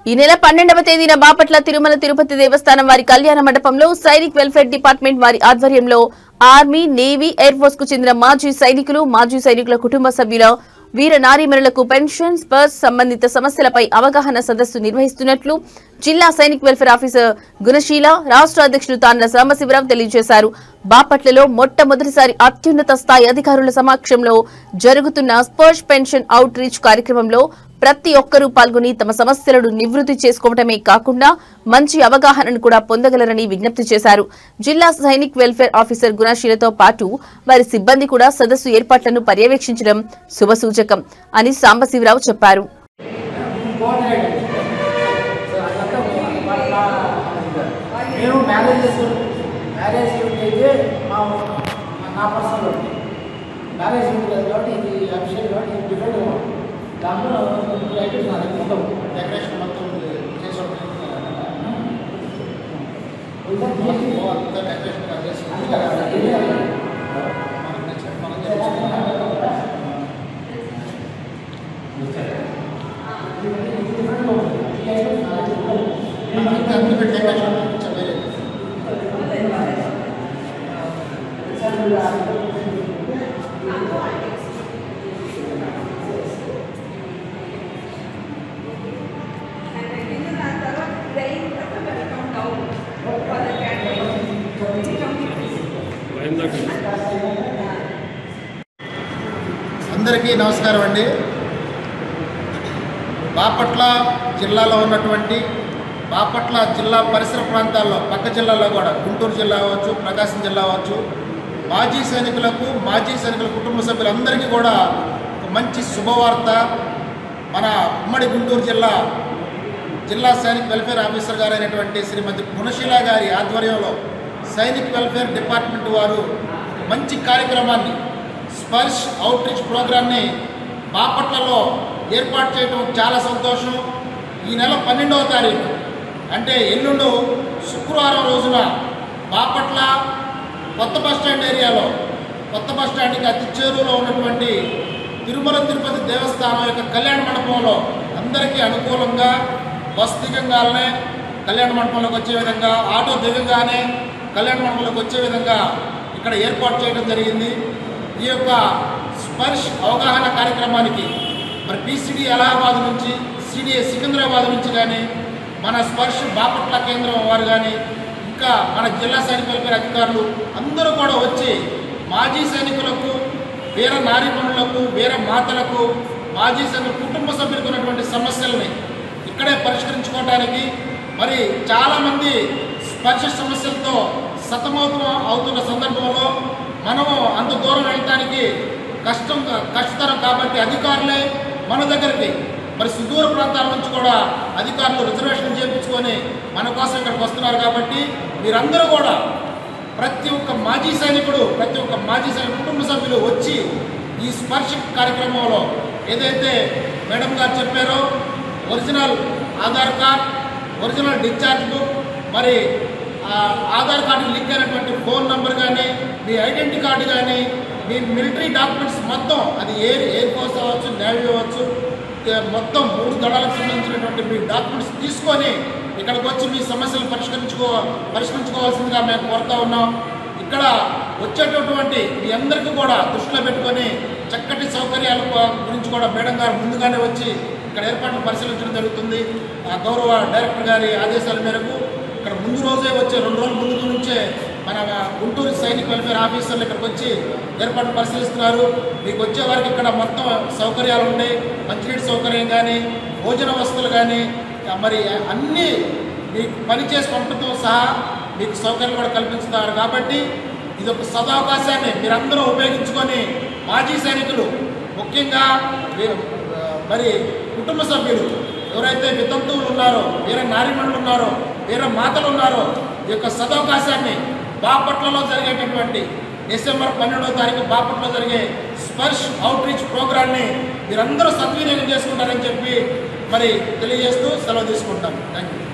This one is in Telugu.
ఈ నెల 12వ తేదీన బాపట్ల తిరుమల తిరుపతి దేవస్థానం వారి కళ్యాణ మండపంలో సైనిక్ వెల్ఫేర్ డిపార్ట్మెంట్ వారి ఆధ్వర్యంలో ఆర్మీ, నేవీ, ఎయిర్ ఫోర్స్ కు చెందిన మాజీ సైనికుల కుటుంబ సభ్యుల వీర నారీమణులకు పెన్షన్, స్పర్స్ సంబంధిత సమస్యలపై అవగాహన సదస్సు నిర్వహిస్తున్నట్లు జిల్లా సైనిక్ వెల్ఫేర్ ఆఫీసర్ గుణశీల, రాష్ట్ర అధ్యక్షుడు తాండ్ర సాంబశివరావు తెలియజేశారు. బాపట్లలో మొట్టమొదటిసారి అత్యున్నత స్థాయి అధికారుల సమక్షంలో జరుగుతున్న స్పర్స్ పెన్షన్ అవుట్ రీచ్ కార్యక్రమంలో ప్రతి ఒక్కరూ పాల్గొని తమ సమస్యలను నివృత్తి చేసుకోవటమే కాకుండా మంచి అవగాహనను కూడా పొందగలరని విజ్ఞప్తి చేశారు. జిల్లా సైనిక్ వెల్ఫేర్ ఆఫీసర్ గుణశీలతో పాటు వారి సిబ్బంది కూడా సదస్సు ఏర్పాట్లను పర్యవేక్షించడం శుభసూచకం అని సాంబశివరావు చెప్పారు. దాంట్లో ఐటమ్స్ నా దగ్గర ఉండవు. డెకరేషన్ మొత్తం చేసి అందరికీ నమస్కారం అండి. బాపట్ల జిల్లాలో ఉన్నటువంటి బాపట్ల జిల్లా పరిసర ప్రాంతాల్లో పక్క జిల్లాల్లో కూడా గుంటూరు జిల్లా అవ్వచ్చు, ప్రకాశం జిల్లా అవ్వచ్చు, మాజీ సైనికుల కుటుంబ సభ్యులందరికీ కూడా ఒక మంచి శుభవార్త. మన ఉమ్మడి గుంటూరు జిల్లా సైనిక్ వెల్ఫేర్ ఆఫీసర్ గారు అయినటువంటి శ్రీమతి గుణశీల గారి ఆధ్వర్యంలో సైనిక్ వెల్ఫేర్ డిపార్ట్మెంట్ వారు మంచి కార్యక్రమాన్ని స్పర్శ్ అవుట్ రీచ్ ప్రోగ్రామ్ని బాపట్లలో ఏర్పాటు చేయడం చాలా సంతోషం. ఈ నెల 12వ తారీఖు అంటే ఎల్లుండు శుక్రవారం రోజున బాపట్ల కొత్త బస్టాండ్ ఏరియాలో, కొత్త బస్టాండ్కి అతి చేరువలో ఉన్నటువంటి తిరుమల తిరుపతి దేవస్థానం యొక్క కళ్యాణ మండపంలో అందరికీ అనుకూలంగా బస్ దిగంగానే కళ్యాణ మండపంలోకి వచ్చే విధంగా, ఆటో దిగంగానే కళ్యాణ మండపంలోకి వచ్చే విధంగా ఇక్కడ ఏర్పాటు చేయడం జరిగింది. ఈ యొక్క స్పర్శ్ అవగాహన కార్యక్రమానికి మరి పీసీడీ అలహాబాద్ నుంచి, సిడిఏ సికింద్రాబాద్ నుంచి కానీ, మన స్పర్శ్ బాపట్ల కేంద్రం వారు కానీ, ఇంకా మన జిల్లా సైనిక్ వెల్ఫేర్ అధికారులు అందరూ కూడా వచ్చి మాజీ సైనికులకు, వీర నారీమణులకు, వీర మాతలకు, మాజీ సైనికుల కుటుంబ సభ్యులకు ఉన్నటువంటి సమస్యలని ఇక్కడే పరిష్కరించుకోవడానికి, మరి చాలామంది స్పర్శ సమస్యలతో సతమతం అవుతున్న సందర్భంలో మనము అంత దూరం వెళ్ళటానికి కష్టతరం కాబట్టి అధికారులే మన దగ్గరికి మరి సుదూర ప్రాంతాల నుంచి కూడా అధికారులు రిజర్వేషన్ చేయించుకొని మన కోసం ఇక్కడికి వస్తున్నారు. కాబట్టి మీరందరూ కూడా ప్రతి ఒక్క మాజీ సైనికుడు కుటుంబ సభ్యులు వచ్చి ఈ స్పర్శ కార్యక్రమంలో ఏదైతే మేడం గారు చెప్పారో original Aadhaar card, original discharge book, మరి ఆధార్ కార్డు లింక్ అయినటువంటి ఫోన్ నెంబర్ కానీ, మీ ఐడెంటిటీ కార్డు కానీ, మీ మిలిటరీ డాక్యుమెంట్స్ మొత్తం, అది ఎయిర్ ఫోర్స్ అవ్వచ్చు, నేవీ అవ్వచ్చు, మొత్తం 3 దళాలకు సంబంధించినటువంటి మీ డాక్యుమెంట్స్ తీసుకొని ఇక్కడికి వచ్చి మీ సమస్యలు పరిష్కరించుకోవాల్సిందిగా మేము కోరుతా ఉన్నాం. ఇక్కడ వచ్చేటటువంటి మీ అందరికీ కూడా దృష్టిలో పెట్టుకొని చక్కటి సౌకర్యాల గురించి కూడా మేడం గారు ముందుగానే వచ్చి ఇక్కడ ఏర్పాట్లు పరిశీలించడం జరుగుతుంది. గౌరవ డైరెక్టర్ గారి ఆదేశాల మేరకు ఇక్కడ ముందు రోజే వచ్చే 2 రోజుల ముందు నుంచే మన గుంటూరు సైనిక్ వెల్ఫేర్ ఆఫీసర్లు ఇక్కడికి వచ్చి ఏర్పాట్లు పరిశీలిస్తున్నారు. మీకు వచ్చే వారికి ఇక్కడ మొత్తం సౌకర్యాలు ఉన్నాయి. మంచినీటి సౌకర్యం కానీ, భోజన వసతులు కానీ, మరి అన్నీ మీకు పనిచేసి పంపడంతో సహా మీకు సౌకర్యాలు కూడా కల్పిస్తున్నారు. కాబట్టి ఇది ఒక సదవకాశాన్ని మీరందరూ ఉపయోగించుకొని మాజీ సైనికులు, ముఖ్యంగా మరి కుటుంబ సభ్యులు ఎవరైతే వితంతువులు ఉన్నారో, వీర నారీమణులు ఉన్నారో, వీర మాతలు ఉన్నారో, ఈ యొక్క సదవకాశాన్ని బాపట్లలో జరిగేటటువంటి డిసెంబర్ 12వ తారీఖు బాపట్లలో జరిగే స్పర్శ్ అవుట్ రీచ్ ప్రోగ్రామ్ని మీరందరూ సద్వినియోగం చేసుకుంటారని చెప్పి మరి తెలియజేస్తూ సెలవు తీసుకుంటాం. Thank you.